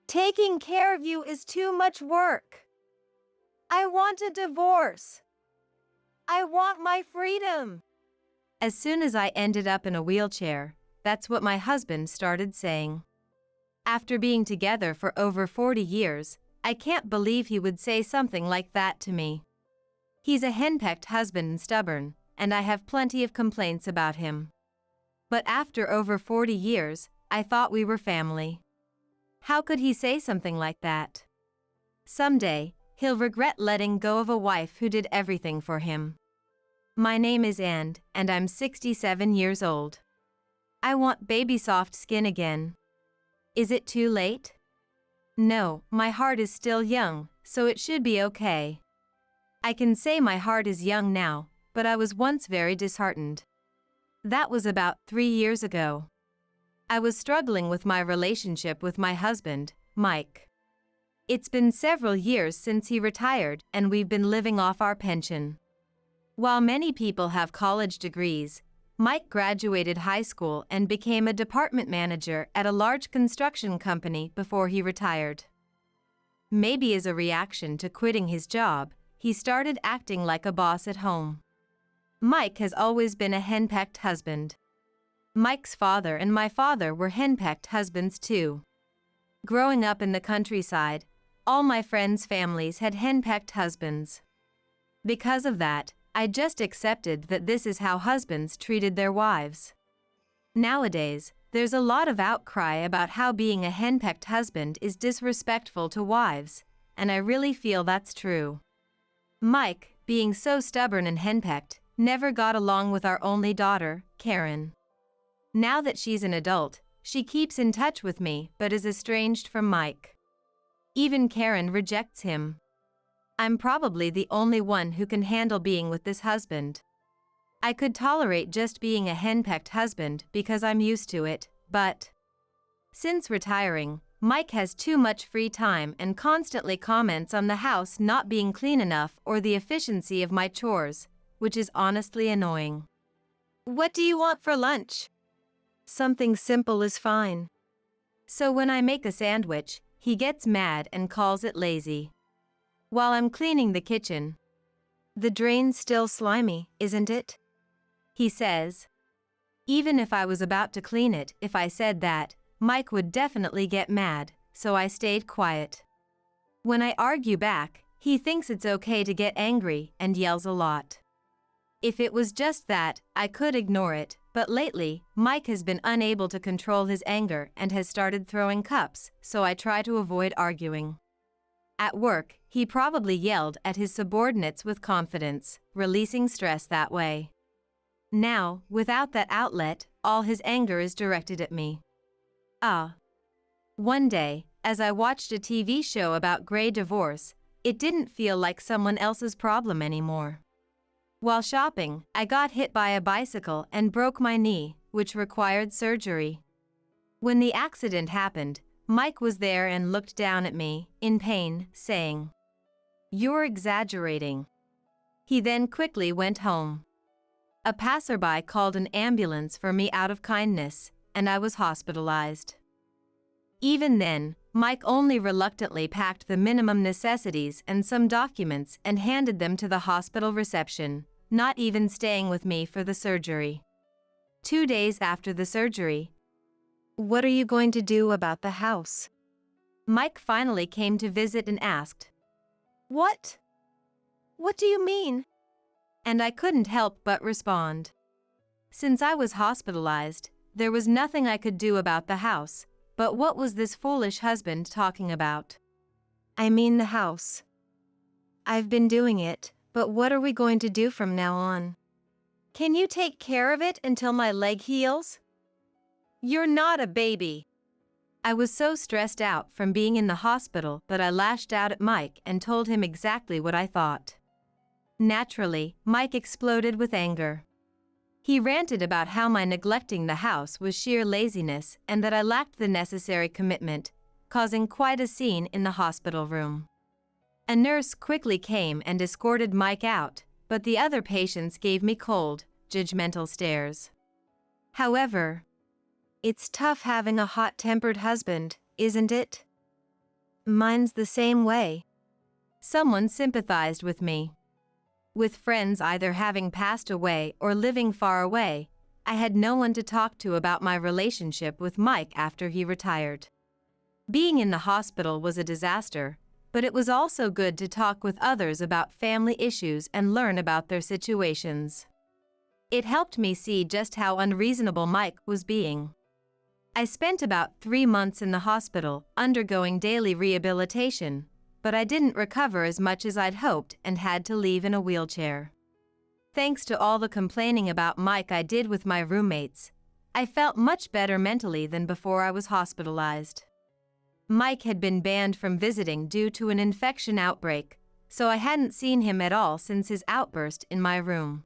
Taking care of you is too much work. I want a divorce. I want my freedom. As soon as I ended up in a wheelchair, that's what my husband started saying. After being together for over 40 years, I can't believe he would say something like that to me. He's a henpecked husband and stubborn, and I have plenty of complaints about him. But after over 40 years, I thought we were family. How could he say something like that? Someday, he'll regret letting go of a wife who did everything for him. My name is And I'm 67 years old. I want baby soft skin again. Is it too late? No, my heart is still young, so it should be okay. I can say my heart is young now, but I was once very disheartened. That was about 3 years ago. I was struggling with my relationship with my husband, Mike. It's been several years since he retired and we've been living off our pension. While many people have college degrees, Mike graduated high school and became a department manager at a large construction company before he retired. Maybe as a reaction to quitting his job, he started acting like a boss at home. Mike has always been a henpecked husband. Mike's father and my father were henpecked husbands too. Growing up in the countryside, all my friends' families had henpecked husbands. Because of that, I just accepted that this is how husbands treated their wives. Nowadays, there's a lot of outcry about how being a henpecked husband is disrespectful to wives, and I really feel that's true. Mike, being so stubborn and henpecked, never got along with our only daughter, Karen. Now that she's an adult, she keeps in touch with me but is estranged from Mike. Even Karen rejects him. I'm probably the only one who can handle being with this husband. I could tolerate just being a henpecked husband because I'm used to it, but since retiring, Mike has too much free time and constantly comments on the house not being clean enough or the efficiency of my chores, which is honestly annoying. What do you want for lunch? Something simple is fine. So when I make a sandwich, he gets mad and calls it lazy. While I'm cleaning the kitchen, the drain's still slimy, isn't it? He says. Even if I was about to clean it, if I said that, Mike would definitely get mad, so I stayed quiet. When I argue back, he thinks it's okay to get angry and yells a lot. If it was just that, I could ignore it, but lately, Mike has been unable to control his anger and has started throwing cups, so I try to avoid arguing. At work, he probably yelled at his subordinates with confidence, releasing stress that way. Now, without that outlet, all his anger is directed at me. One day, as I watched a TV show about gray divorce, it didn't feel like someone else's problem anymore. While shopping, I got hit by a bicycle and broke my knee, which required surgery. When the accident happened, Mike was there and looked down at me, in pain, saying, "You're exaggerating." He then quickly went home. A passerby called an ambulance for me out of kindness, and I was hospitalized. Even then, Mike only reluctantly packed the minimum necessities and some documents and handed them to the hospital reception, not even staying with me for the surgery. 2 days after the surgery, "What are you going to do about the house?" Mike finally came to visit and asked, "What? What do you mean?" And I couldn't help but respond. Since I was hospitalized, there was nothing I could do about the house, but what was this foolish husband talking about? I mean the house. I've been doing it, but what are we going to do from now on? Can you take care of it until my leg heals? You're not a baby. I was so stressed out from being in the hospital that I lashed out at Mike and told him exactly what I thought. Naturally, Mike exploded with anger. He ranted about how my neglecting the house was sheer laziness and that I lacked the necessary commitment, causing quite a scene in the hospital room. A nurse quickly came and escorted Mike out, but the other patients gave me cold, judgmental stares. However, it's tough having a hot-tempered husband, isn't it? Mine's the same way. Someone sympathized with me. With friends either having passed away or living far away, I had no one to talk to about my relationship with Mike after he retired. Being in the hospital was a disaster, but it was also good to talk with others about family issues and learn about their situations. It helped me see just how unreasonable Mike was being. I spent about 3 months in the hospital, undergoing daily rehabilitation, but I didn't recover as much as I'd hoped and had to leave in a wheelchair. Thanks to all the complaining about Mike I did with my roommates, I felt much better mentally than before I was hospitalized. Mike had been banned from visiting due to an infection outbreak, so I hadn't seen him at all since his outburst in my room.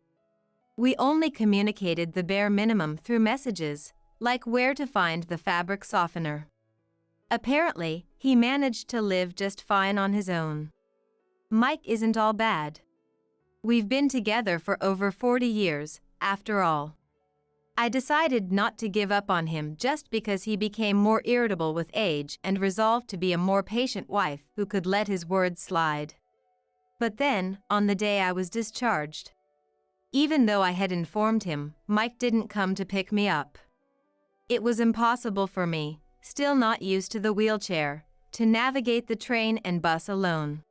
We only communicated the bare minimum through messages, like where to find the fabric softener. Apparently, he managed to live just fine on his own. Mike isn't all bad. We've been together for over 40 years, after all. I decided not to give up on him just because he became more irritable with age and resolved to be a more patient wife who could let his words slide. But then, on the day I was discharged, even though I had informed him, Mike didn't come to pick me up. It was impossible for me, still not used to the wheelchair, to navigate the train and bus alone.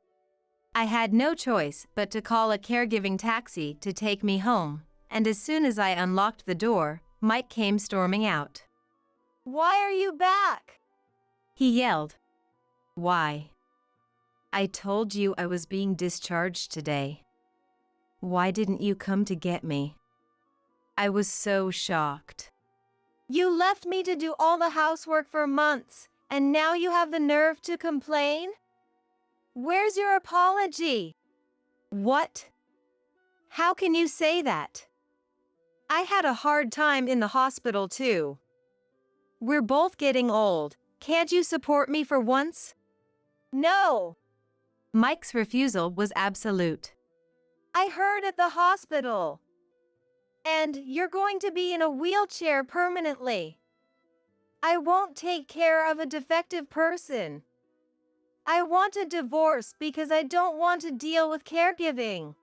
I had no choice but to call a caregiving taxi to take me home, and as soon as I unlocked the door, Mike came storming out. "Why are you back?" he yelled. "Why? I told you I was being discharged today. Why didn't you come to get me?" I was so shocked. "You left me to do all the housework for months, and now you have the nerve to complain? Where's your apology?" "What? How can you say that? I had a hard time in the hospital too. We're both getting old. Can't you support me for once?" "No." Mike's refusal was absolute. "I heard at the hospital. And you're going to be in a wheelchair permanently. I won't take care of a defective person. I want a divorce because I don't want to deal with caregiving.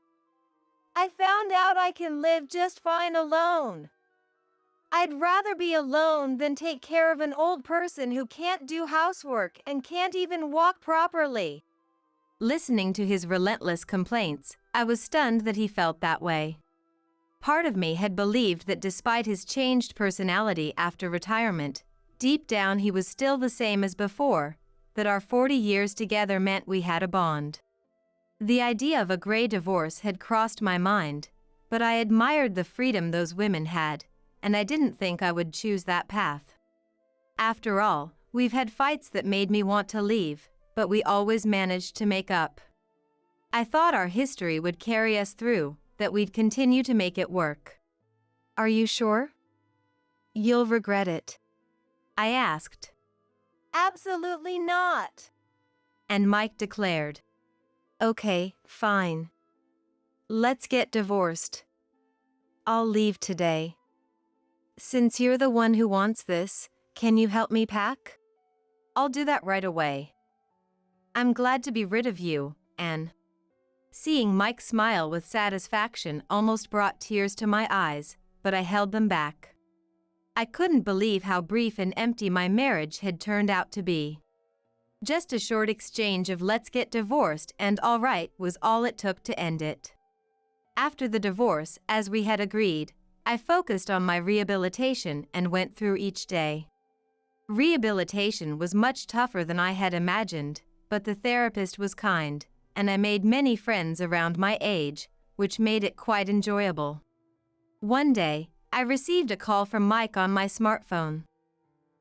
I found out I can live just fine alone. I'd rather be alone than take care of an old person who can't do housework and can't even walk properly." Listening to his relentless complaints, I was stunned that he felt that way. Part of me had believed that despite his changed personality after retirement, deep down he was still the same as before, that our 40 years together meant we had a bond. The idea of a gray divorce had crossed my mind, but I admired the freedom those women had, and I didn't think I would choose that path. After all, we've had fights that made me want to leave, but we always managed to make up. I thought our history would carry us through, that we'd continue to make it work. "Are you sure? You'll regret it?" I asked. "Absolutely not." And Mike declared, "Okay, fine. Let's get divorced. I'll leave today. Since you're the one who wants this, can you help me pack?" "I'll do that right away. I'm glad to be rid of you, Anne." Seeing Mike smile with satisfaction almost brought tears to my eyes, but I held them back. I couldn't believe how brief and empty my marriage had turned out to be. Just a short exchange of "let's get divorced" and "all right" was all it took to end it. After the divorce, as we had agreed, I focused on my rehabilitation and went through each day. Rehabilitation was much tougher than I had imagined, but the therapist was kind, and I made many friends around my age, which made it quite enjoyable. One day, I received a call from Mike on my smartphone.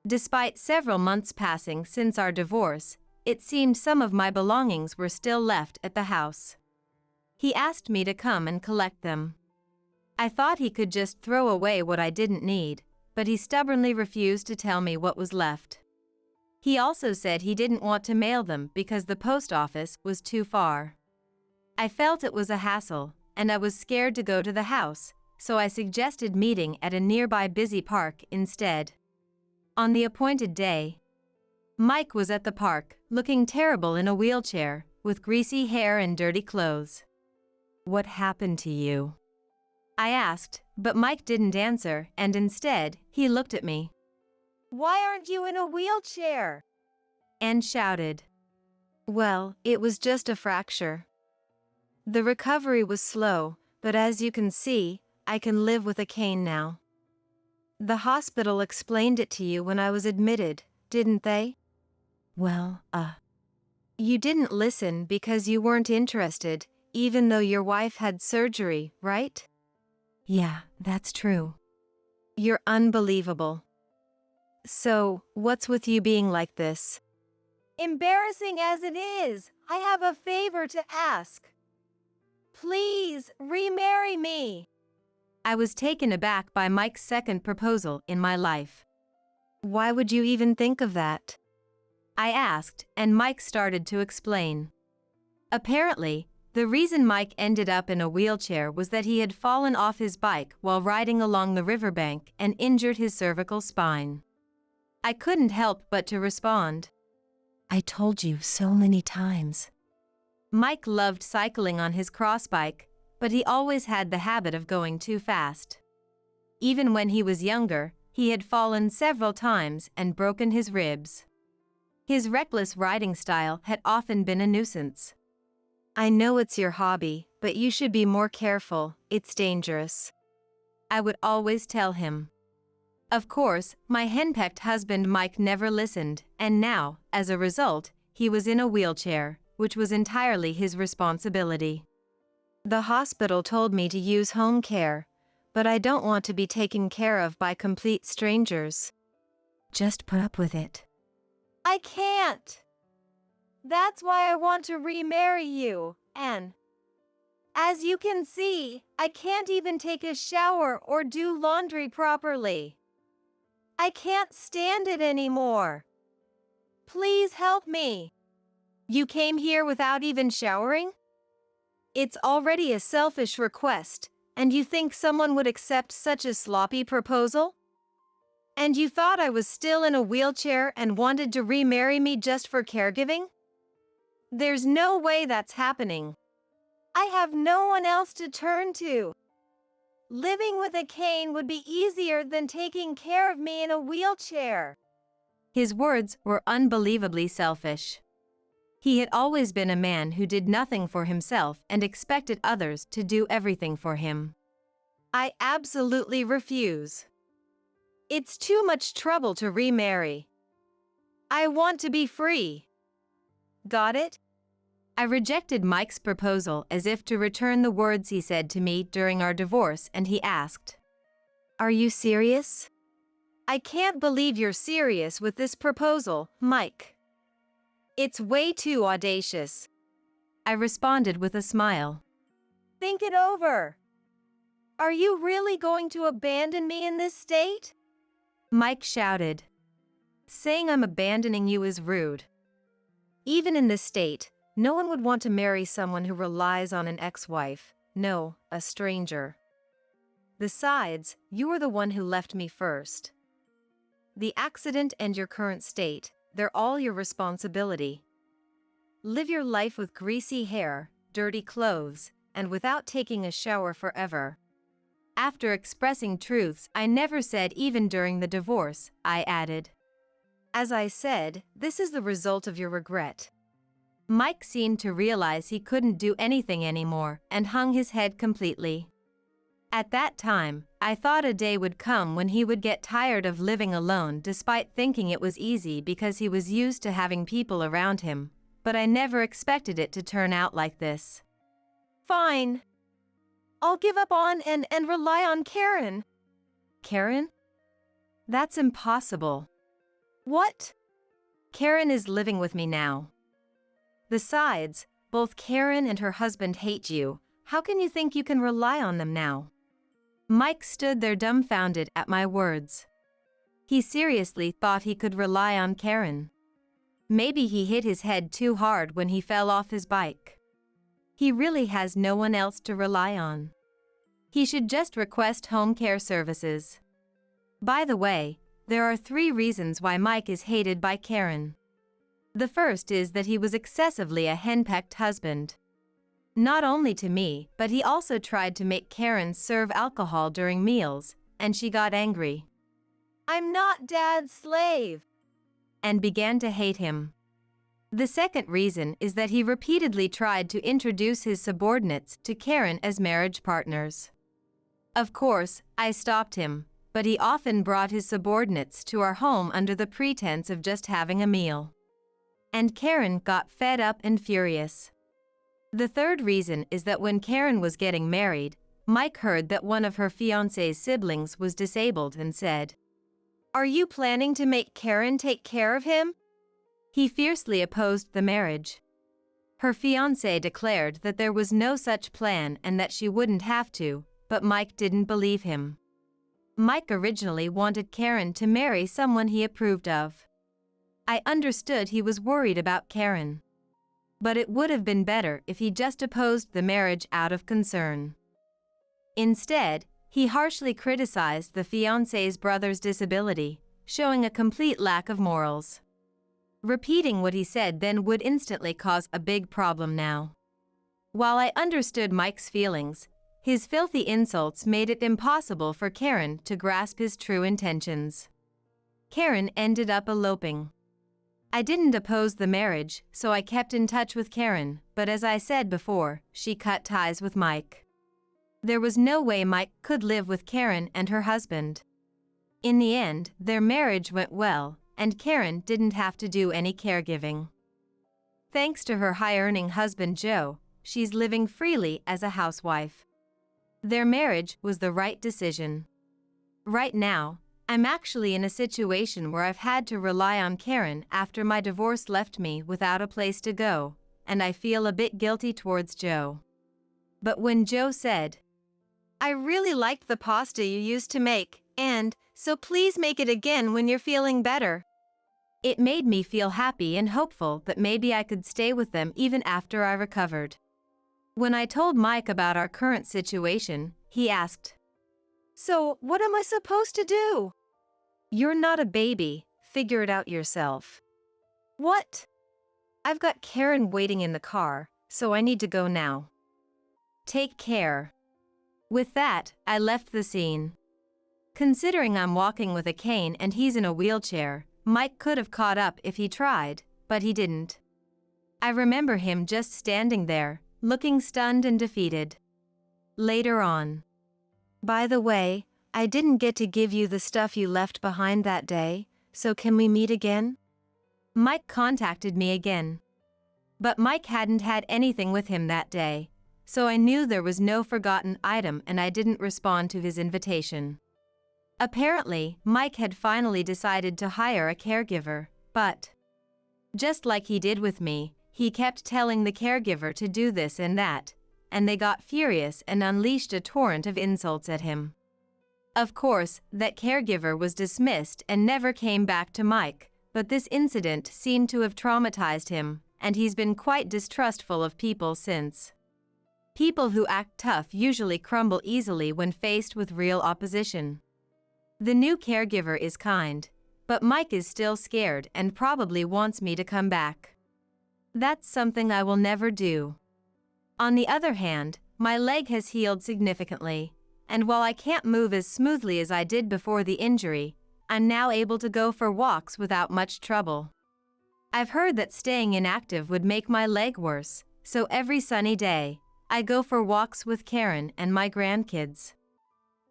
Despite several months passing since our divorce, it seemed some of my belongings were still left at the house. He asked me to come and collect them. I thought he could just throw away what I didn't need, but he stubbornly refused to tell me what was left. He also said he didn't want to mail them because the post office was too far. I felt it was a hassle, and I was scared to go to the house, so I suggested meeting at a nearby busy park instead. On the appointed day, Mike was at the park, looking terrible in a wheelchair, with greasy hair and dirty clothes. "What happened to you?" I asked, but Mike didn't answer, and instead, he looked at me. "Why aren't you in a wheelchair?" And shouted. "Well, it was just a fracture. The recovery was slow, but as you can see, I can live with a cane now. The hospital explained it to you when I was admitted, didn't they?" "Well, you didn't listen because you weren't interested, even though your wife had surgery, right?" "Yeah, that's true." "You're unbelievable. So, what's with you being like this?" "Embarrassing as it is, I have a favor to ask. Please, remarry me." I was taken aback by Mike's second proposal in my life. "Why would you even think of that?" I asked, and Mike started to explain. Apparently, the reason Mike ended up in a wheelchair was that he had fallen off his bike while riding along the riverbank and injured his cervical spine. I couldn't help but to respond. "I told you so many times." Mike loved cycling on his cross bike, but he always had the habit of going too fast. Even when he was younger, he had fallen several times and broken his ribs. His reckless riding style had often been a nuisance. "I know it's your hobby, but you should be more careful, it's dangerous," I would always tell him. Of course, my henpecked husband Mike never listened, and now, as a result, he was in a wheelchair, which was entirely his responsibility. "The hospital told me to use home care, but I don't want to be taken care of by complete strangers." "Just put up with it." "I can't. That's why I want to remarry you, and as you can see, I can't even take a shower or do laundry properly. I can't stand it anymore. Please help me." "You came here without even showering? It's already a selfish request, and you think someone would accept such a sloppy proposal? And you thought I was still in a wheelchair and wanted to remarry me just for caregiving? There's no way that's happening. I have no one else to turn to. Living with a cane would be easier than taking care of me in a wheelchair." His words were unbelievably selfish. He had always been a man who did nothing for himself and expected others to do everything for him. "I absolutely refuse. It's too much trouble to remarry. I want to be free. Got it?" I rejected Mike's proposal as if to return the words he said to me during our divorce, and he asked, "Are you serious?" "I can't believe you're serious with this proposal, Mike. It's way too audacious," I responded with a smile. "Think it over. Are you really going to abandon me in this state?" Mike shouted. "Saying I'm abandoning you is rude. Even in this state, no one would want to marry someone who relies on an ex-wife, no, a stranger. Besides, you were the one who left me first. The accident and your current state, they're all your responsibility. Live your life with greasy hair, dirty clothes, and without taking a shower forever." After expressing truths I never said even during the divorce, I added, "As I said, this is the result of your regret." Mike seemed to realize he couldn't do anything anymore and hung his head completely. At that time, I thought a day would come when he would get tired of living alone despite thinking it was easy because he was used to having people around him, but I never expected it to turn out like this. "Fine. I'll give up on and rely on Karen." "Karen? That's impossible." "What?" "Karen is living with me now. Besides, both Karen and her husband hate you. How can you think you can rely on them now?" Mike stood there dumbfounded at my words. He seriously thought he could rely on Karen. Maybe he hit his head too hard when he fell off his bike. He really has no one else to rely on. He should just request home care services. By the way, there are 3 reasons why Mike is hated by Karen. The first is that he was excessively a henpecked husband. Not only to me, but he also tried to make Karen serve alcohol during meals, and she got angry. "I'm not Dad's slave," and began to hate him. The second reason is that he repeatedly tried to introduce his subordinates to Karen as marriage partners. Of course, I stopped him, but he often brought his subordinates to our home under the pretense of just having a meal. And Karen got fed up and furious. The third reason is that when Karen was getting married, Mike heard that one of her fiancé's siblings was disabled and said, "Are you planning to make Karen take care of him?" He fiercely opposed the marriage. Her fiancé declared that there was no such plan and that she wouldn't have to, but Mike didn't believe him. Mike originally wanted Karen to marry someone he approved of. I understood he was worried about Karen. But it would have been better if he just opposed the marriage out of concern. Instead, he harshly criticized the fiancé's brother's disability, showing a complete lack of morals. Repeating what he said then would instantly cause a big problem now. While I understood Mike's feelings, his filthy insults made it impossible for Karen to grasp his true intentions. Karen ended up eloping. I didn't oppose the marriage, so I kept in touch with Karen, but as I said before, she cut ties with Mike. There was no way Mike could live with Karen and her husband. In the end, their marriage went well, and Karen didn't have to do any caregiving. Thanks to her high-earning husband Joe, she's living freely as a housewife. Their marriage was the right decision. Right now, I'm actually in a situation where I've had to rely on Karen after my divorce left me without a place to go, and I feel a bit guilty towards Joe. But when Joe said, "I really liked the pasta you used to make, and so please make it again when you're feeling better," it made me feel happy and hopeful that maybe I could stay with them even after I recovered. When I told Mike about our current situation, he asked, "So, what am I supposed to do?" "You're not a baby, figure it out yourself." "What?" "I've got Karen waiting in the car, so I need to go now." "Take care." With that, I left the scene. Considering I'm walking with a cane and he's in a wheelchair, Mike could have caught up if he tried, but he didn't. I remember him just standing there, looking stunned and defeated. Later on. "By the way, I didn't get to give you the stuff you left behind that day, so can we meet again?" Mike contacted me again. But Mike hadn't had anything with him that day, so I knew there was no forgotten item and I didn't respond to his invitation. Apparently, Mike had finally decided to hire a caregiver, but just like he did with me, he kept telling the caregiver to do this and that, and they got furious and unleashed a torrent of insults at him. Of course, that caregiver was dismissed and never came back to Mike, but this incident seemed to have traumatized him, and he's been quite distrustful of people since. People who act tough usually crumble easily when faced with real opposition. The new caregiver is kind, but Mike is still scared and probably wants me to come back. That's something I will never do. On the other hand, my leg has healed significantly, and while I can't move as smoothly as I did before the injury, I'm now able to go for walks without much trouble. I've heard that staying inactive would make my leg worse, so every sunny day, I go for walks with Karen and my grandkids.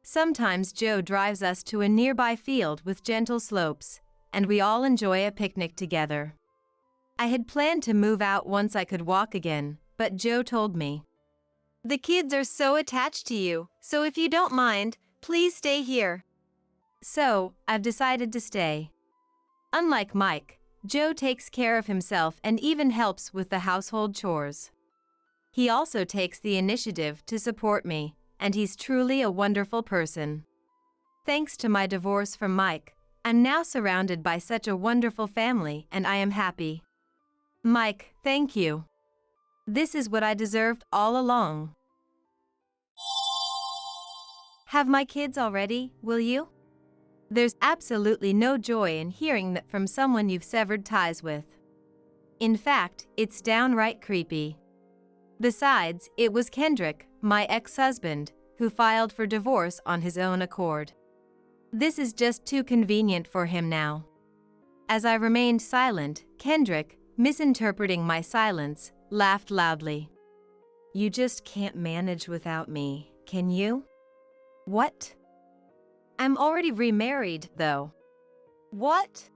Sometimes Joe drives us to a nearby field with gentle slopes, and we all enjoy a picnic together. I had planned to move out once I could walk again, but Joe told me, "The kids are so attached to you, so if you don't mind, please stay here." So, I've decided to stay. Unlike Mike, Joe takes care of himself and even helps with the household chores. He also takes the initiative to support me, and he's truly a wonderful person. Thanks to my divorce from Mike, I'm now surrounded by such a wonderful family and I am happy. Mike, thank you. This is what I deserved all along. Have my kids already, will you? There's absolutely no joy in hearing that from someone you've severed ties with. In fact, it's downright creepy. Besides, it was Kendrick, my ex-husband, who filed for divorce on his own accord. This is just too convenient for him now. As I remained silent, Kendrick, misinterpreting my silence, laughed loudly. You just can't manage without me, can you? What? I'm already remarried, though. What?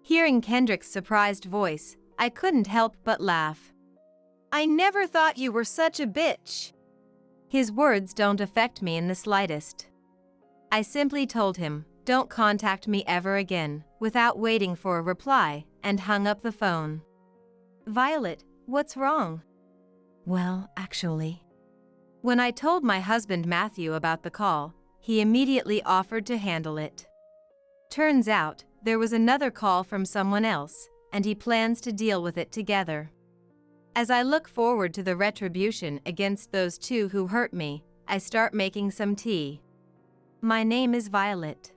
Hearing Kendrick's surprised voice, I couldn't help but laugh. I never thought you were such a bitch. His words don't affect me in the slightest. I simply told him, don't contact me ever again, without waiting for a reply, and hung up the phone. Violet, what's wrong? Well, actually. When I told my husband Matthew about the call, he immediately offered to handle it. Turns out, there was another call from someone else, and he plans to deal with it together. As I look forward to the retribution against those two who hurt me, I start making some tea. My name is Violet.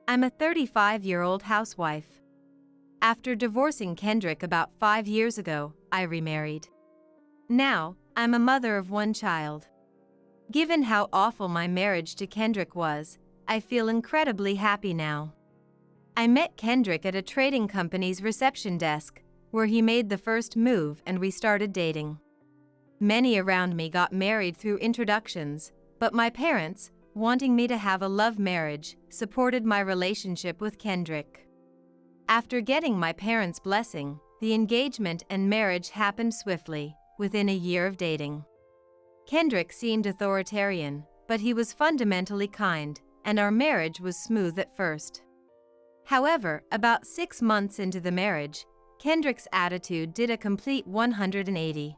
I'm a 35-year-old housewife. After divorcing Kendrick about 5 years ago, I remarried. Now, I'm a mother of one child. Given how awful my marriage to Kendrick was, I feel incredibly happy now. I met Kendrick at a trading company's reception desk, where he made the first move and we started dating. Many around me got married through introductions, but my parents, wanting me to have a love marriage, supported my relationship with Kendrick. After getting my parents' blessing, the engagement and marriage happened swiftly, within a year of dating. Kendrick seemed authoritarian, but he was fundamentally kind, and our marriage was smooth at first. However, about 6 months into the marriage, Kendrick's attitude did a complete 180.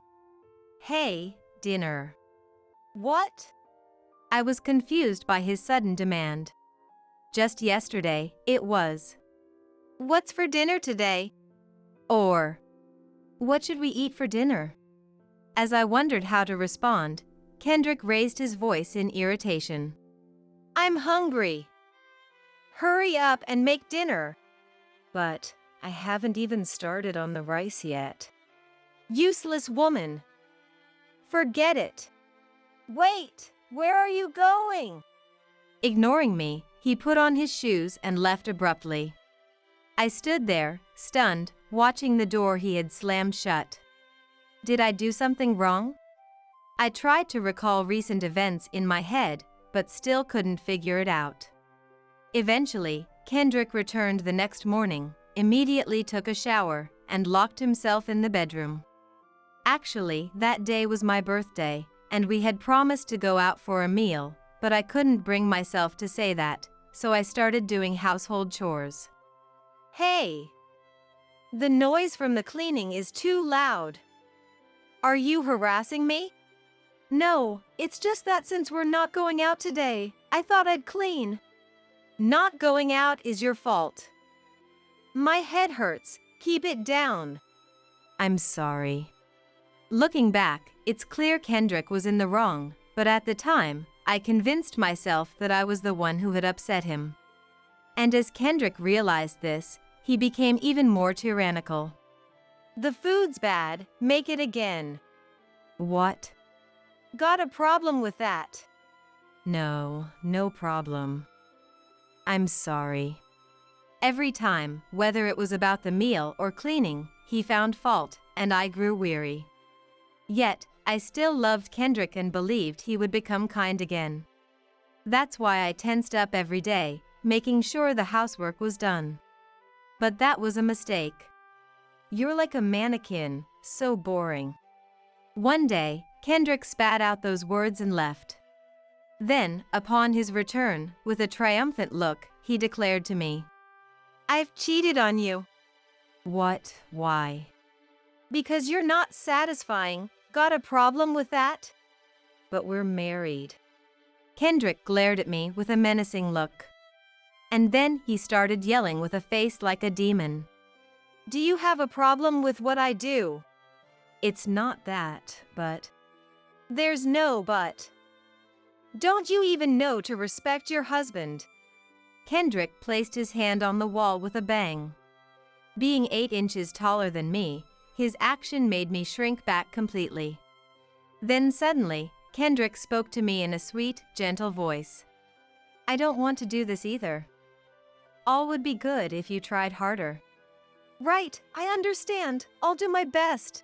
Hey, dinner. What? I was confused by his sudden demand. Just yesterday, it was. What's for dinner today? Or, what should we eat for dinner? As I wondered how to respond, Kendrick raised his voice in irritation. I'm hungry. Hurry up and make dinner. But I haven't even started on the rice yet. Useless woman. Forget it. Wait, where are you going? Ignoring me, he put on his shoes and left abruptly. I stood there, stunned, watching the door he had slammed shut. Did I do something wrong? I tried to recall recent events in my head, but still couldn't figure it out. Eventually, Kendrick returned the next morning, immediately took a shower, and locked himself in the bedroom. Actually, that day was my birthday, and we had promised to go out for a meal, but I couldn't bring myself to say that, so I started doing household chores. Hey! The noise from the cleaning is too loud. Are you harassing me? No, it's just that since we're not going out today, I thought I'd clean. Not going out is your fault. My head hurts, keep it down. I'm sorry. Looking back, it's clear Kendrick was in the wrong, but at the time, I convinced myself that I was the one who had upset him. And as Kendrick realized this, he became even more tyrannical. The food's bad, make it again. What? Got a problem with that? No, no problem. I'm sorry. Every time, whether it was about the meal or cleaning, he found fault, and I grew weary. Yet, I still loved Kendrick and believed he would become kind again. That's why I tensed up every day, making sure the housework was done. But that was a mistake. You're like a mannequin, so boring. One day, Kendrick spat out those words and left. Then, upon his return, with a triumphant look, he declared to me, I've cheated on you. What? Why? Because you're not satisfying. Got a problem with that? But we're married. Kendrick glared at me with a menacing look. And then he started yelling with a face like a demon. Do you have a problem with what I do? It's not that, but... There's no but. Don't you even know to respect your husband? Kendrick placed his hand on the wall with a bang. Being 8 inches taller than me, His action made me shrink back completely. Then suddenly, Kendrick spoke to me in a sweet, gentle voice. I don't want to do this either. All would be good if you tried harder. Right, I understand. I'll do my best.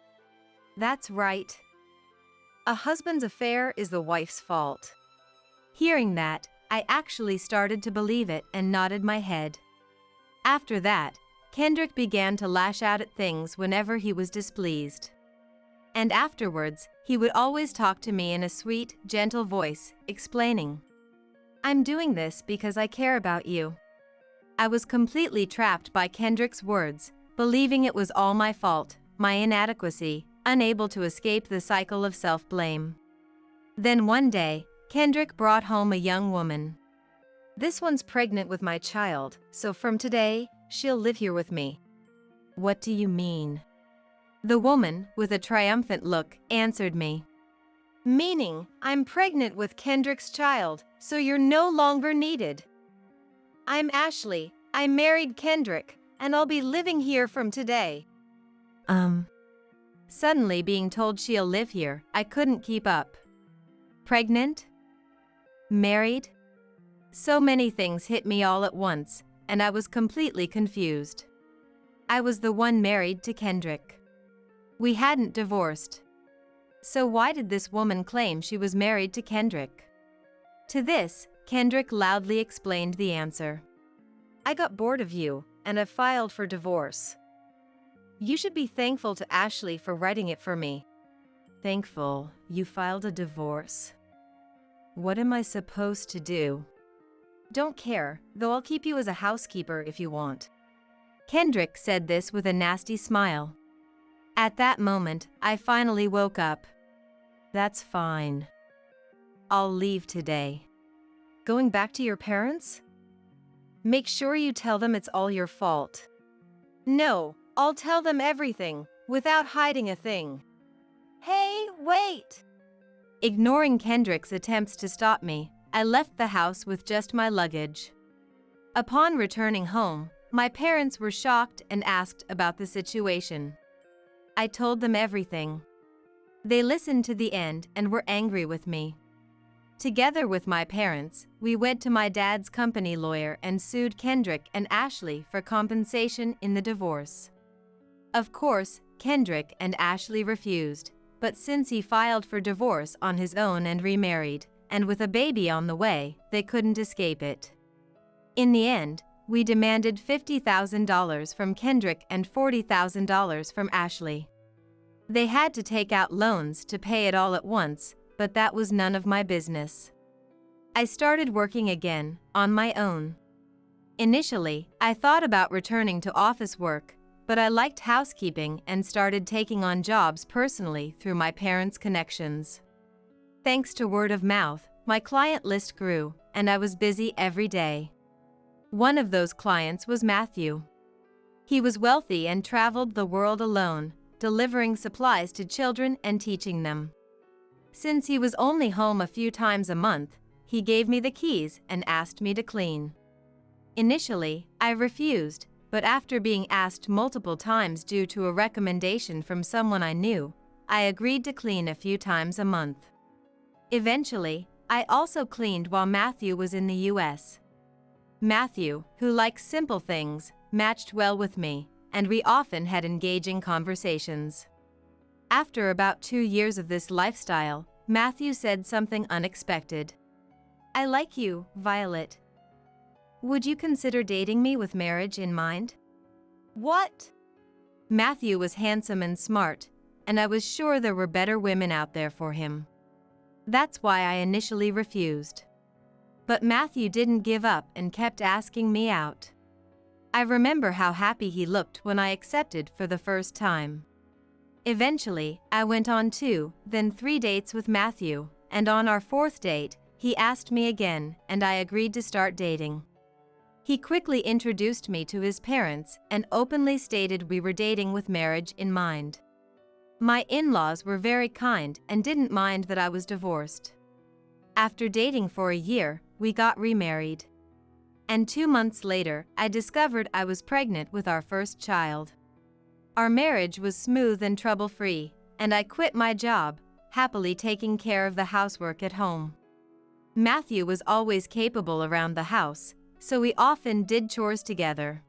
That's right. A husband's affair is the wife's fault. Hearing that, I actually started to believe it and nodded my head. After that, Kendrick began to lash out at things whenever he was displeased. And afterwards, he would always talk to me in a sweet, gentle voice, explaining, I'm doing this because I care about you. I was completely trapped by Kendrick's words, believing it was all my fault, my inadequacy, unable to escape the cycle of self-blame. Then one day, Kendrick brought home a young woman. This one's pregnant with my child, so from today, she'll live here with me. What do you mean? The woman, with a triumphant look, answered me. Meaning, I'm pregnant with Kendrick's child, so you're no longer needed. I'm Ashley, I married Kendrick, and I'll be living here from today. Suddenly being told she'll live here, I couldn't keep up. Pregnant? Married? So many things hit me all at once, and I was completely confused. I was the one married to Kendrick. We hadn't divorced. So why did this woman claim she was married to Kendrick? To this, Kendrick loudly explained the answer. I got bored of you, and have filed for divorce. You should be thankful to Ashley for writing it for me. Thankful? You filed a divorce? What am I supposed to do? Don't care, though I'll keep you as a housekeeper if you want. Kendrick said this with a nasty smile. At that moment, I finally woke up. That's fine. I'll leave today. Going back to your parents? Make sure you tell them it's all your fault. No, I'll tell them everything, without hiding a thing. Hey, wait! Ignoring Kendrick's attempts to stop me, I left the house with just my luggage. Upon returning home, my parents were shocked and asked about the situation. I told them everything. They listened to the end and were angry with me. Together with my parents, we went to my dad's company lawyer and sued Kendrick and Ashley for compensation in the divorce. Of course, Kendrick and Ashley refused, but since he filed for divorce on his own and remarried, and with a baby on the way, they couldn't escape it. In the end, we demanded $50,000 from Kendrick and $40,000 from Ashley. They had to take out loans to pay it all at once, but that was none of my business. I started working again, on my own. Initially, I thought about returning to office work, but I liked housekeeping and started taking on jobs personally through my parents' connections. Thanks to word of mouth, my client list grew, and I was busy every day. One of those clients was Matthew. He was wealthy and traveled the world alone, delivering supplies to children and teaching them. Since he was only home a few times a month, he gave me the keys and asked me to clean. Initially, I refused, but after being asked multiple times due to a recommendation from someone I knew, I agreed to clean a few times a month. Eventually, I also cleaned while Matthew was in the US. Matthew, who likes simple things, matched well with me, and we often had engaging conversations. After about 2 years of this lifestyle, Matthew said something unexpected. I like you, Violet. Would you consider dating me with marriage in mind? What? Matthew was handsome and smart, and I was sure there were better women out there for him. That's why I initially refused. But Matthew didn't give up and kept asking me out. I remember how happy he looked when I accepted for the first time. Eventually, I went on 2, then 3 dates with Matthew, and on our 4th date, he asked me again, and I agreed to start dating. He quickly introduced me to his parents and openly stated we were dating with marriage in mind. My in-laws were very kind and didn't mind that I was divorced. After dating for a year, we got remarried. And 2 months later, I discovered I was pregnant with our first child. Our marriage was smooth and trouble-free, and I quit my job, happily taking care of the housework at home. Matthew was always capable around the house, so we often did chores together.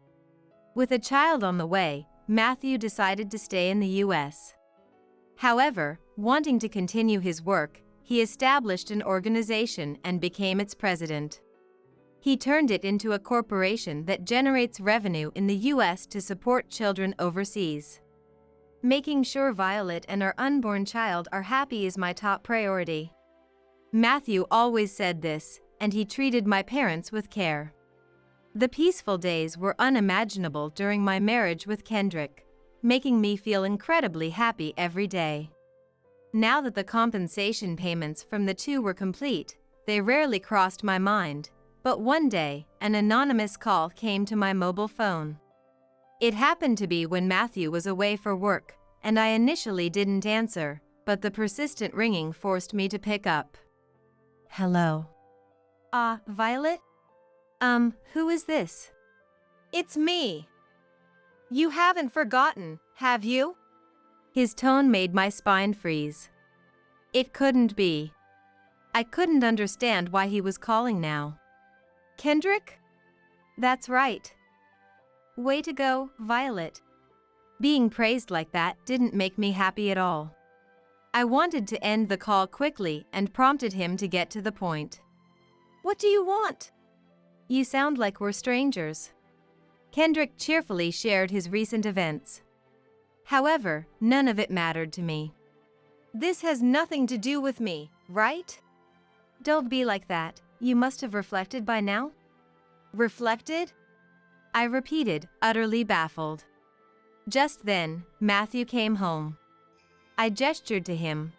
With a child on the way, Matthew decided to stay in the US. However, wanting to continue his work, he established an organization and became its president. He turned it into a corporation that generates revenue in the US to support children overseas. Making sure Violet and our unborn child are happy is my top priority. Matthew always said this, and he treated my parents with care. The peaceful days were unimaginable during my marriage with Kendrick, making me feel incredibly happy every day. Now that the compensation payments from the two were complete, they rarely crossed my mind, but one day, an anonymous call came to my mobile phone. It happened to be when Matthew was away for work, and I initially didn't answer, but the persistent ringing forced me to pick up. Hello. Violet? Who is this? It's me. You haven't forgotten, have you? His tone made my spine freeze. It couldn't be. I couldn't understand why he was calling now. Kendrick? That's right. Way to go, Violet. Being praised like that didn't make me happy at all. I wanted to end the call quickly and prompted him to get to the point. What do you want? You sound like we're strangers. Kendrick cheerfully shared his recent events. However, none of it mattered to me. This has nothing to do with me, right? Don't be like that. You must have reflected by now? Reflected? I repeated, utterly baffled. Just then, Matthew came home. I gestured to him.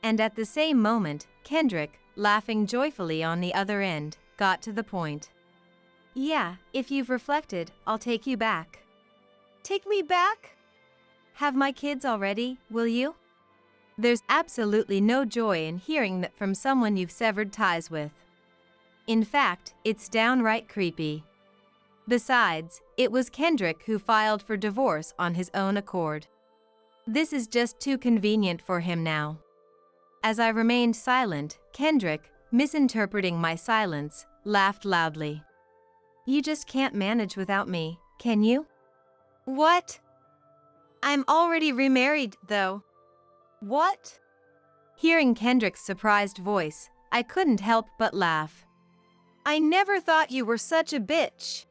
And at the same moment, Kendrick, laughing joyfully on the other end, got to the point. Yeah, if you've reflected, I'll take you back. Take me back? Have my kids already, will you? There's absolutely no joy in hearing that from someone you've severed ties with. In fact, it's downright creepy. Besides, it was Kendrick who filed for divorce on his own accord. This is just too convenient for him now. As I remained silent, Kendrick, misinterpreting my silence, laughed loudly. You just can't manage without me, can you? What? I'm already remarried, though. What? Hearing Kendrick's surprised voice, I couldn't help but laugh. I never thought you were such a bitch.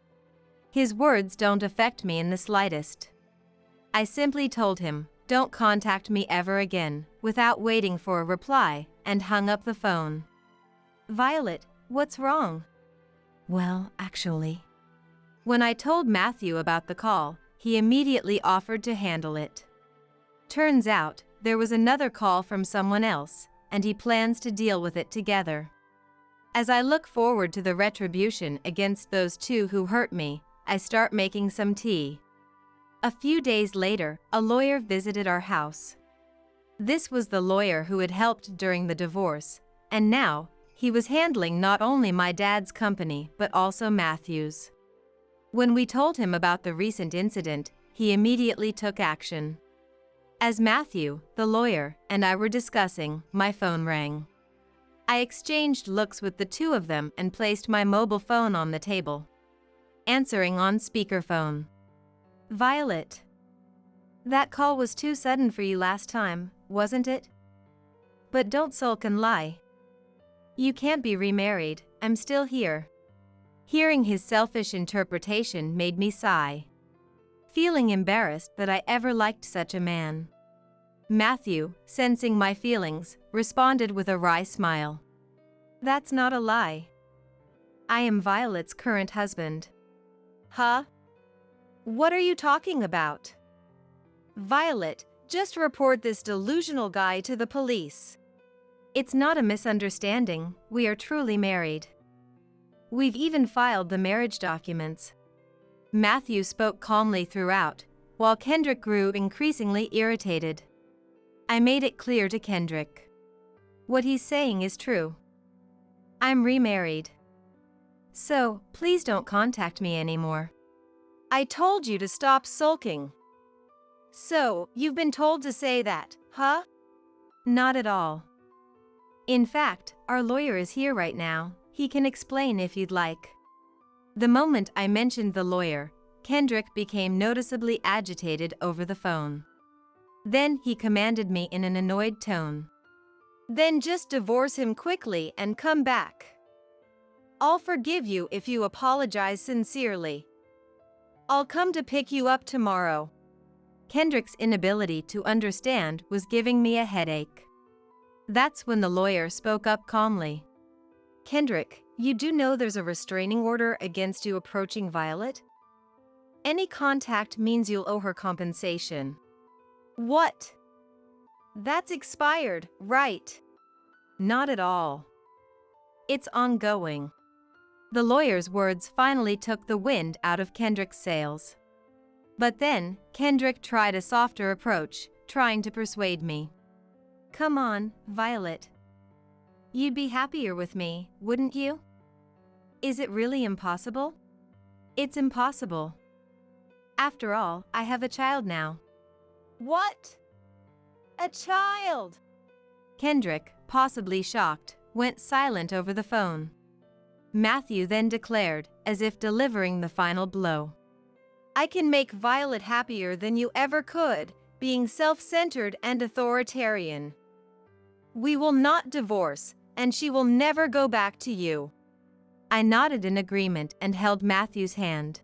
His words don't affect me in the slightest. I simply told him, don't contact me ever again, without waiting for a reply, and hung up the phone. Violet, what's wrong? Well, actually. When I told Matthew about the call, he immediately offered to handle it. Turns out, there was another call from someone else, and he plans to deal with it together. As I look forward to the retribution against those two who hurt me, I start making some tea. A few days later, a lawyer visited our house. This was the lawyer who had helped during the divorce, and now, he was handling not only my dad's company but also Matthew's. When we told him about the recent incident, he immediately took action. As Matthew, the lawyer, and I were discussing, my phone rang. I exchanged looks with the two of them and placed my mobile phone on the table. Answering on speakerphone. Violet. That call was too sudden for you last time, wasn't it? But don't sulk and lie. You can't be remarried, I'm still here. Hearing his selfish interpretation made me sigh. Feeling embarrassed that I ever liked such a man. Matthew, sensing my feelings, responded with a wry smile. That's not a lie. I am Violet's current husband. Huh? What are you talking about? Violet, just report this delusional guy to the police. It's not a misunderstanding, we are truly married. We've even filed the marriage documents. Matthew spoke calmly throughout, while Kendrick grew increasingly irritated. I made it clear to Kendrick. What he's saying is true. I'm remarried. So, please don't contact me anymore. I told you to stop sulking. So, you've been told to say that, huh? Not at all. In fact, our lawyer is here right now. He can explain if you'd like. The moment I mentioned the lawyer, Kendrick became noticeably agitated over the phone. Then he commanded me in an annoyed tone. Then just divorce him quickly and come back. I'll forgive you if you apologize sincerely. I'll come to pick you up tomorrow. Kendrick's inability to understand was giving me a headache. That's when the lawyer spoke up calmly. Kendrick, you do know there's a restraining order against you approaching Violet? Any contact means you'll owe her compensation. What? That's expired, right? Not at all. It's ongoing. The lawyer's words finally took the wind out of Kendrick's sails. But then, Kendrick tried a softer approach, trying to persuade me. Come on, Violet. You'd be happier with me, wouldn't you? Is it really impossible? It's impossible. After all, I have a child now. What? A child? Kendrick, possibly shocked, went silent over the phone. Matthew then declared, as if delivering the final blow. I can make Violet happier than you ever could, being self-centered and authoritarian. We will not divorce, and she will never go back to you. I nodded in agreement and held Matthew's hand.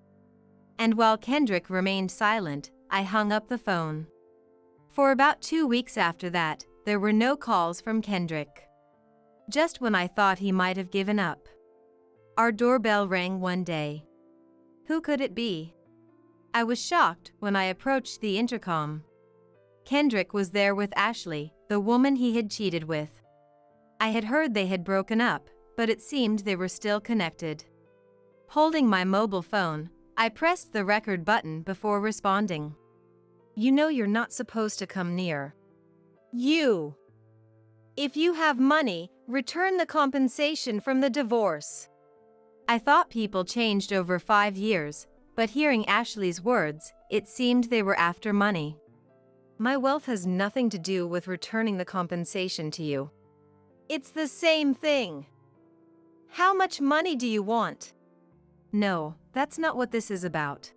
And while Kendrick remained silent, I hung up the phone. For about 2 weeks after that, there were no calls from Kendrick. Just when I thought he might have given up. Our doorbell rang one day. Who could it be? I was shocked when I approached the intercom. Kendrick was there with Ashley, the woman he had cheated with. I had heard they had broken up, but it seemed they were still connected. Holding my mobile phone, I pressed the record button before responding. You know you're not supposed to come near. You. If you have money, return the compensation from the divorce. I thought people changed over 5 years, but hearing Ashley's words, it seemed they were after money. My wealth has nothing to do with returning the compensation to you. It's the same thing. How much money do you want? No, that's not what this is about.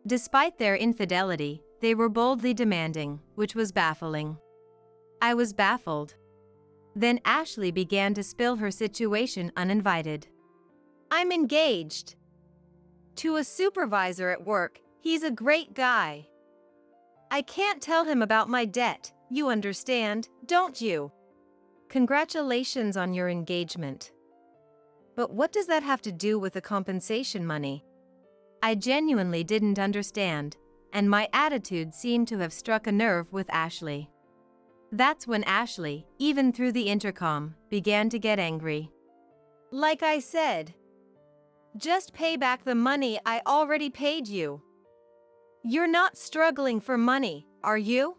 Despite their infidelity, they were boldly demanding, which was baffling. I was baffled. Then Ashley began to spill her situation uninvited. I'm engaged. To a supervisor at work, he's a great guy. I can't tell him about my debt, you understand, don't you? Congratulations on your engagement. But what does that have to do with the compensation money? I genuinely didn't understand, and my attitude seemed to have struck a nerve with Ashley. That's when Ashley, even through the intercom, began to get angry. Like I said, just pay back the money I already paid you. You're not struggling for money, are you?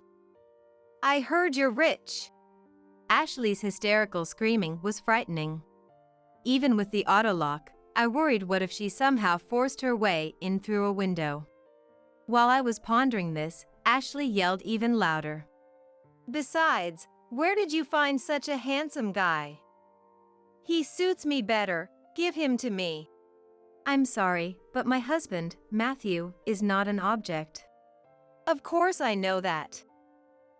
I heard you're rich. Ashley's hysterical screaming was frightening. Even with the auto lock, I worried what if she somehow forced her way in through a window. While I was pondering this, Ashley yelled even louder. Besides, where did you find such a handsome guy? He suits me better, give him to me. I'm sorry, but my husband, Matthew, is not an object. Of course I know that.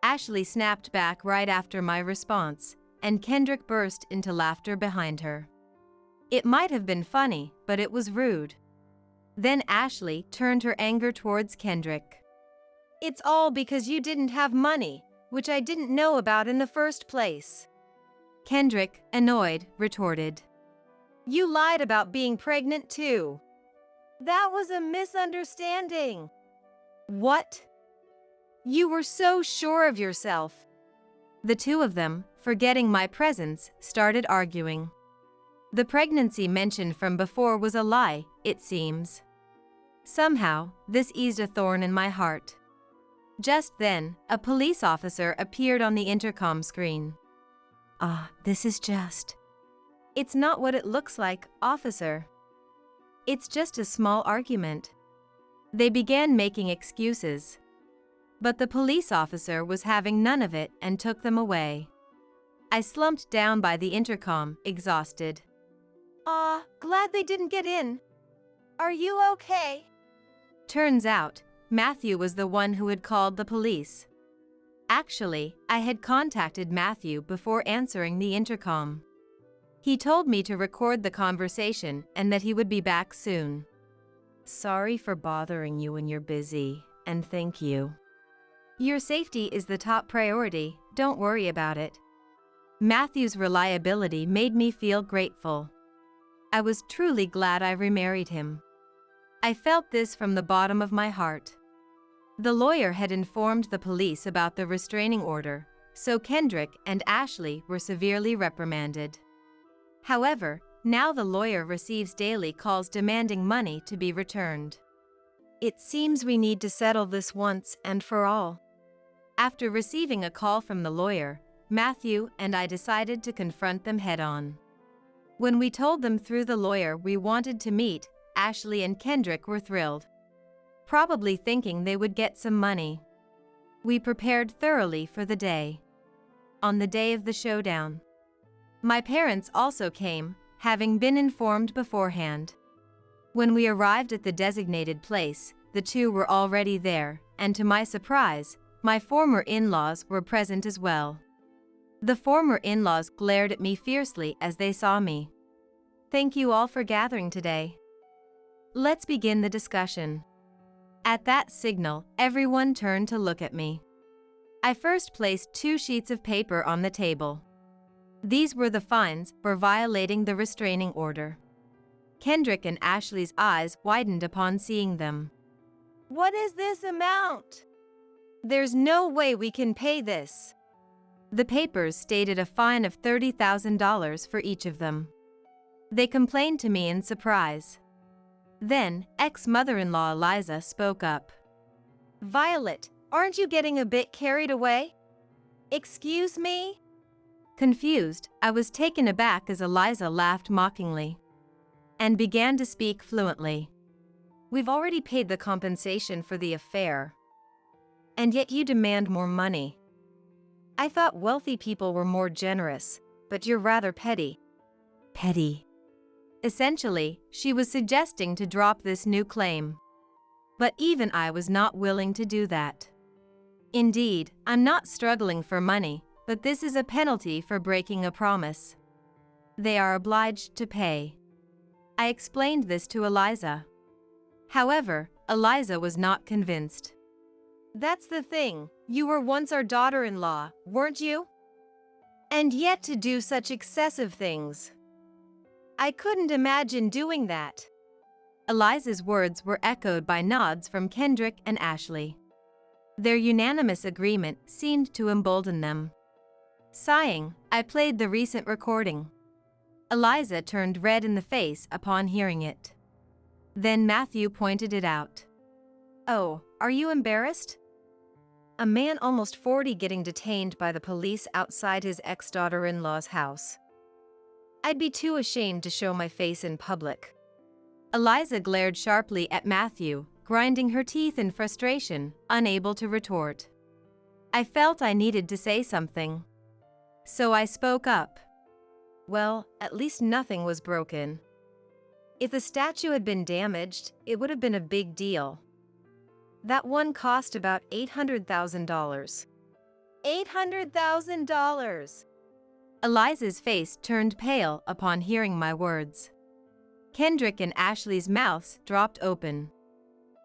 Ashley snapped back right after my response, and Kendrick burst into laughter behind her. It might have been funny, but it was rude. Then Ashley turned her anger towards Kendrick. It's all because you didn't have money, which I didn't know about in the first place. Kendrick, annoyed, retorted. You lied about being pregnant too. That was a misunderstanding. What? You were so sure of yourself. The two of them, forgetting my presence, started arguing. The pregnancy mentioned from before was a lie, it seems. Somehow, this eased a thorn in my heart. Just then, a police officer appeared on the intercom screen. This is just... It's not what it looks like, officer. It's just a small argument. They began making excuses. But the police officer was having none of it and took them away. I slumped down by the intercom, exhausted. Glad they didn't get in. Are you okay? Turns out, Matthew was the one who had called the police. Actually, I had contacted Matthew before answering the intercom. He told me to record the conversation and that he would be back soon. Sorry for bothering you when you're busy, and thank you. Your safety is the top priority, don't worry about it. Matthew's reliability made me feel grateful. I was truly glad I remarried him. I felt this from the bottom of my heart. The lawyer had informed the police about the restraining order, so Kendrick and Ashley were severely reprimanded. However, now the lawyer receives daily calls demanding money to be returned. It seems we need to settle this once and for all. After receiving a call from the lawyer, Matthew and I decided to confront them head-on. When we told them through the lawyer we wanted to meet, Ashley and Kendrick were thrilled, probably thinking they would get some money. We prepared thoroughly for the day. On the day of the showdown, my parents also came, having been informed beforehand. When we arrived at the designated place, the two were already there, and to my surprise, my former in-laws were present as well. The former in-laws glared at me fiercely as they saw me. Thank you all for gathering today. Let's begin the discussion. At that signal, everyone turned to look at me. I first placed 2 sheets of paper on the table. These were the fines for violating the restraining order. Kendrick and Ashley's eyes widened upon seeing them. What is this amount? There's no way we can pay this. The papers stated a fine of $30,000 for each of them. They complained to me in surprise. Then, ex-mother-in-law Eliza spoke up. Violet, aren't you getting a bit carried away? Excuse me? Confused, I was taken aback as Eliza laughed mockingly and began to speak fluently. We've already paid the compensation for the affair, and yet you demand more money. I thought wealthy people were more generous, but you're rather petty. Petty. Essentially, she was suggesting to drop this new claim. But even I was not willing to do that. Indeed, I'm not struggling for money, but this is a penalty for breaking a promise. They are obliged to pay. I explained this to Eliza. However, Eliza was not convinced. That's the thing, you were once our daughter-in-law, weren't you? And yet to do such excessive things. I couldn't imagine doing that. Eliza's words were echoed by nods from Kendrick and Ashley. Their unanimous agreement seemed to embolden them. Sighing, I played the recent recording. Eliza turned red in the face upon hearing it. Then Matthew pointed it out. Oh, are you embarrassed? A man almost 40 getting detained by the police outside his ex-daughter-in-law's house. I'd be too ashamed to show my face in public. Eliza glared sharply at Matthew, grinding her teeth in frustration, unable to retort. I felt I needed to say something. So I spoke up. Well, at least nothing was broken. If the statue had been damaged, it would have been a big deal. That one cost about $800,000. $800,000! Eliza's face turned pale upon hearing my words. Kendrick and Ashley's mouths dropped open.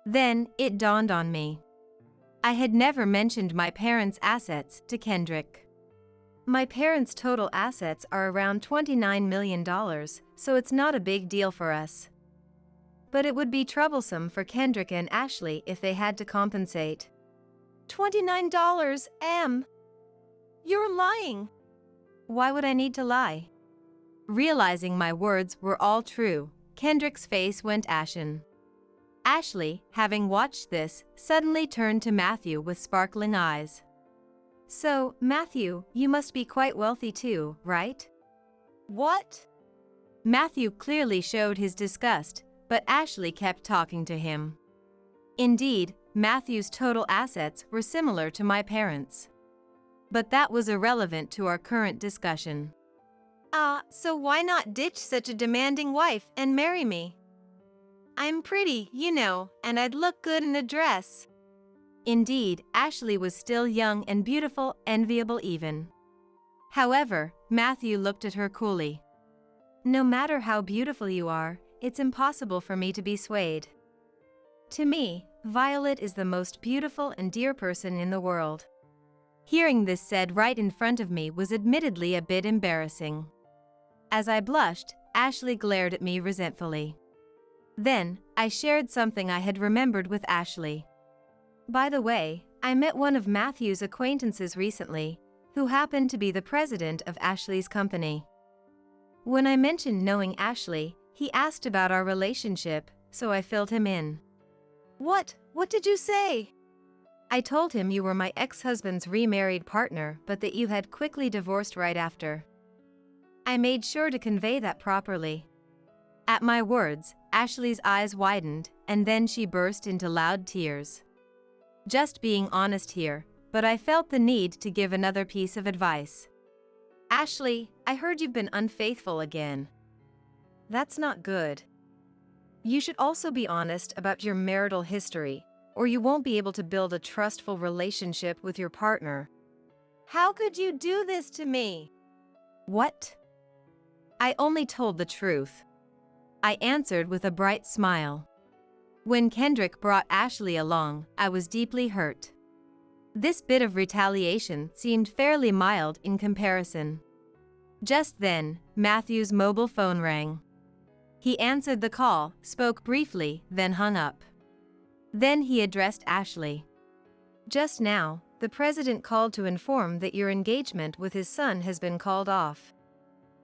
Then, it dawned on me. I had never mentioned my parents' assets to Kendrick. My parents' total assets are around $29 million, so it's not a big deal for us. But it would be troublesome for Kendrick and Ashley if they had to compensate. $29, Em? You're lying. Why would I need to lie? Realizing my words were all true, Kendrick's face went ashen. Ashley, having watched this, suddenly turned to Matthew with sparkling eyes. So, Matthew, you must be quite wealthy too, right? What? Matthew clearly showed his disgust, but Ashley kept talking to him. Indeed, Matthew's total assets were similar to my parents'. But that was irrelevant to our current discussion. So why not ditch such a demanding wife and marry me? I'm pretty, and I'd look good in a dress. Indeed, Ashley was still young and beautiful, enviable even. However, Matthew looked at her coolly. No matter how beautiful you are, it's impossible for me to be swayed. To me, Violet is the most beautiful and dear person in the world. Hearing this said right in front of me was admittedly a bit embarrassing. As I blushed, Ashley glared at me resentfully. Then, I shared something I had remembered with Ashley. By the way, I met one of Matthew's acquaintances recently, who happened to be the president of Ashley's company. When I mentioned knowing Ashley, he asked about our relationship, so I filled him in. What did you say? I told him you were my ex-husband's remarried partner, but that you had quickly divorced right after. I made sure to convey that properly. At my words, Ashley's eyes widened, and then she burst into loud tears. Just being honest here, but I felt the need to give another piece of advice. Ashley, I heard you've been unfaithful again. That's not good. You should also be honest about your marital history, or you won't be able to build a trustful relationship with your partner. How could you do this to me? What? I only told the truth. I answered with a bright smile. When Kendrick brought Ashley along, I was deeply hurt. This bit of retaliation seemed fairly mild in comparison. Just then, Matthew's mobile phone rang. He answered the call, spoke briefly, then hung up. Then he addressed Ashley. Just now, the president called to inform that your engagement with his son has been called off.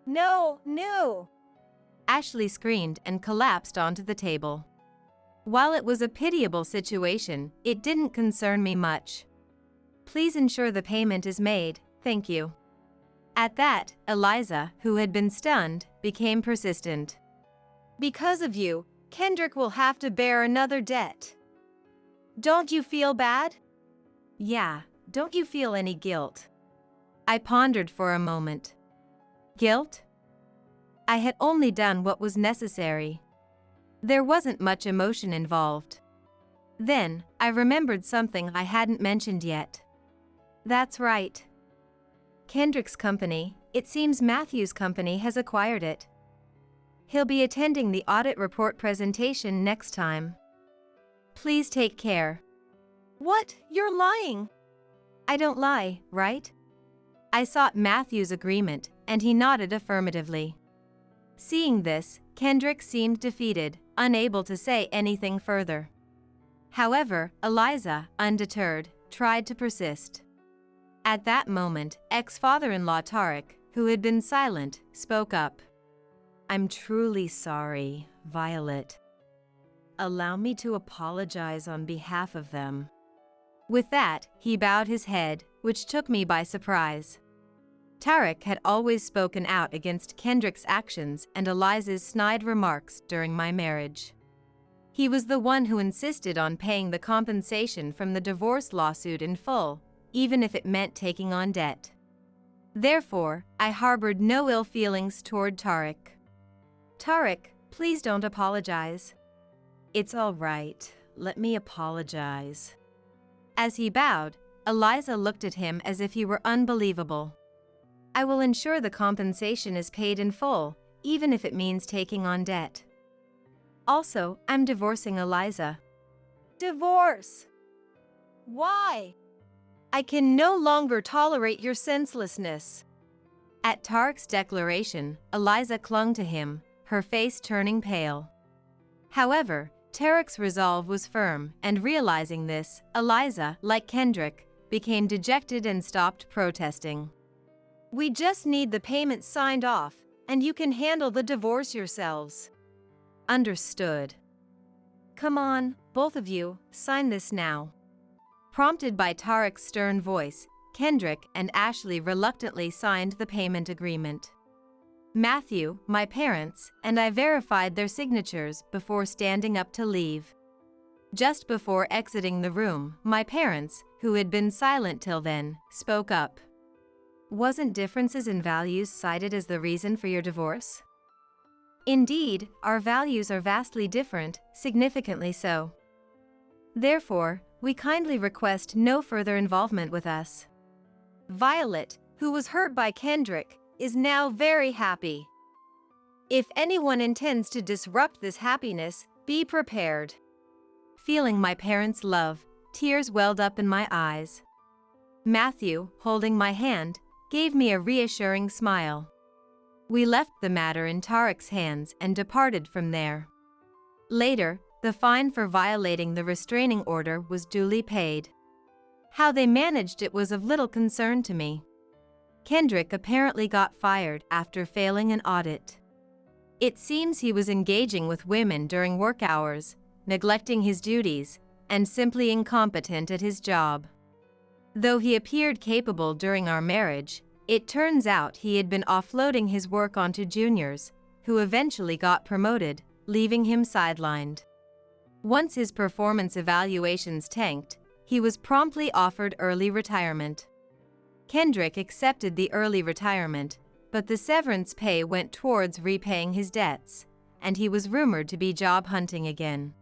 No! Ashley screamed and collapsed onto the table. While it was a pitiable situation, it didn't concern me much. Please ensure the payment is made, thank you. At that, Eliza, who had been stunned, became persistent. Because of you, Kendrick will have to bear another debt. Don't you feel bad? Yeah, don't you feel any guilt? I pondered for a moment. Guilt? I had only done what was necessary. There wasn't much emotion involved. Then, I remembered something I hadn't mentioned yet. That's right. Kendrick's company, it seems Matthew's company has acquired it. He'll be attending the audit report presentation next time. Please take care. What? You're lying. I don't lie, right? I sought Matthew's agreement, and he nodded affirmatively. Seeing this, Kendrick seemed defeated, unable to say anything further. However, Eliza, undeterred, tried to persist. At that moment, ex-father-in-law Tarek, who had been silent, spoke up. I'm truly sorry, Violet. Allow me to apologize on behalf of them. With that, he bowed his head, which took me by surprise. Tarek had always spoken out against Kendrick's actions and Eliza's snide remarks during my marriage. He was the one who insisted on paying the compensation from the divorce lawsuit in full, even if it meant taking on debt. Therefore, I harbored no ill feelings toward Tarek. Tarek, please don't apologize. It's all right, let me apologize. As he bowed, Eliza looked at him as if he were unbelievable. I will ensure the compensation is paid in full, even if it means taking on debt. Also, I'm divorcing Eliza. Divorce? Why? I can no longer tolerate your senselessness. At Tarek's declaration, Eliza clung to him, her face turning pale. However, Tarek's resolve was firm, and realizing this, Eliza, like Kendrick, became dejected and stopped protesting. We just need the payment signed off, and you can handle the divorce yourselves. Understood. Come on, both of you, sign this now. Prompted by Tarek's stern voice, Kendrick and Ashley reluctantly signed the payment agreement. Matthew, my parents, and I verified their signatures before standing up to leave. Just before exiting the room, my parents, who had been silent till then, spoke up. Wasn't differences in values cited as the reason for your divorce? Indeed, our values are vastly different, significantly so. Therefore, we kindly request no further involvement with us. Violet, who was hurt by Kendrick, is now very happy. If anyone intends to disrupt this happiness, be prepared. Feeling my parents' love, tears welled up in my eyes. Matthew, holding my hand, gave me a reassuring smile. We left the matter in Tarek's hands and departed from there. Later, the fine for violating the restraining order was duly paid. How they managed it was of little concern to me. Kendrick apparently got fired after failing an audit. It seems he was engaging with women during work hours, neglecting his duties, and simply incompetent at his job. Though he appeared capable during our marriage, it turns out he had been offloading his work onto juniors, who eventually got promoted, leaving him sidelined. Once his performance evaluations tanked, he was promptly offered early retirement. Kendrick accepted the early retirement, but the severance pay went towards repaying his debts, and he was rumored to be job hunting again.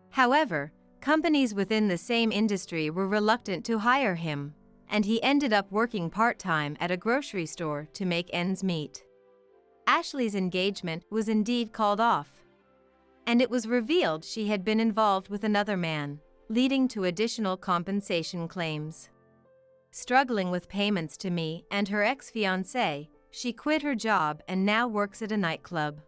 However, companies within the same industry were reluctant to hire him, and he ended up working part-time at a grocery store to make ends meet. Ashley's engagement was indeed called off, and it was revealed she had been involved with another man, leading to additional compensation claims. Struggling with payments to me and her ex-fiancé, she quit her job and now works at a nightclub.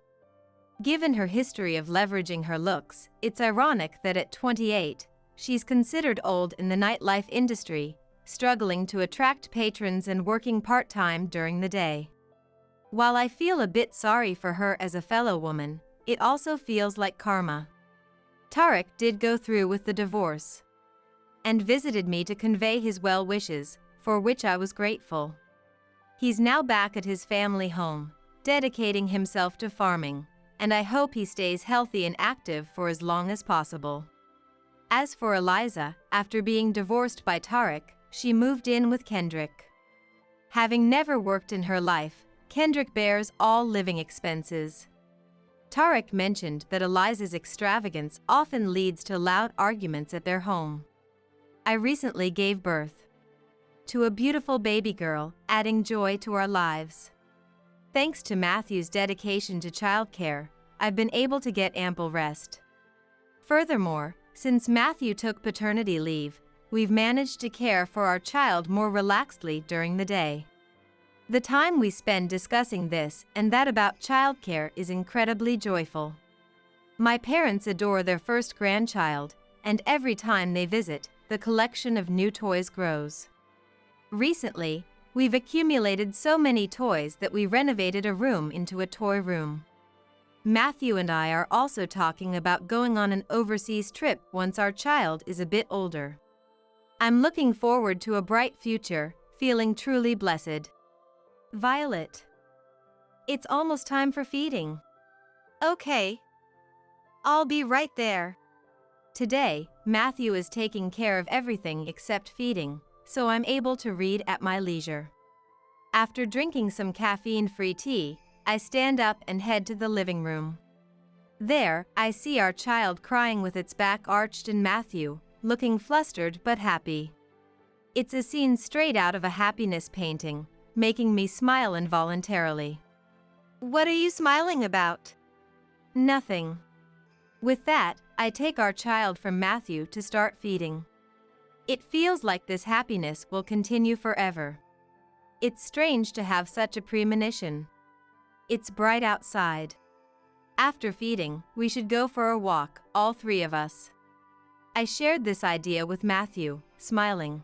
Given her history of leveraging her looks, it's ironic that at 28, she's considered old in the nightlife industry, struggling to attract patrons and working part-time during the day. While I feel a bit sorry for her as a fellow woman, it also feels like karma. Tarek did go through with the divorce and visited me to convey his well wishes, for which I was grateful. He's now back at his family home, dedicating himself to farming, and I hope he stays healthy and active for as long as possible. As for Eliza, after being divorced by Tarek, she moved in with Kendrick. Having never worked in her life, Kendrick bears all living expenses. Tarek mentioned that Eliza's extravagance often leads to loud arguments at their home. I recently gave birth to a beautiful baby girl, adding joy to our lives. Thanks to Matthew's dedication to childcare, I've been able to get ample rest. Furthermore, since Matthew took paternity leave, we've managed to care for our child more relaxedly during the day. The time we spend discussing this and that about childcare is incredibly joyful. My parents adore their first grandchild, and every time they visit, the collection of new toys grows. Recently, we've accumulated so many toys that we renovated a room into a toy room. Matthew and I are also talking about going on an overseas trip once our child is a bit older. I'm looking forward to a bright future, feeling truly blessed. Violet. It's almost time for feeding. Okay. I'll be right there. Today, Matthew is taking care of everything except feeding, so I'm able to read at my leisure. After drinking some caffeine-free tea, I stand up and head to the living room. There, I see our child crying with its back arched and Matthew, looking flustered but happy. It's a scene straight out of a happiness painting, making me smile involuntarily. What are you smiling about? Nothing. With that, I take our child from Matthew to start feeding. It feels like this happiness will continue forever. It's strange to have such a premonition. It's bright outside. After feeding, we should go for a walk, all three of us. I shared this idea with Matthew, smiling.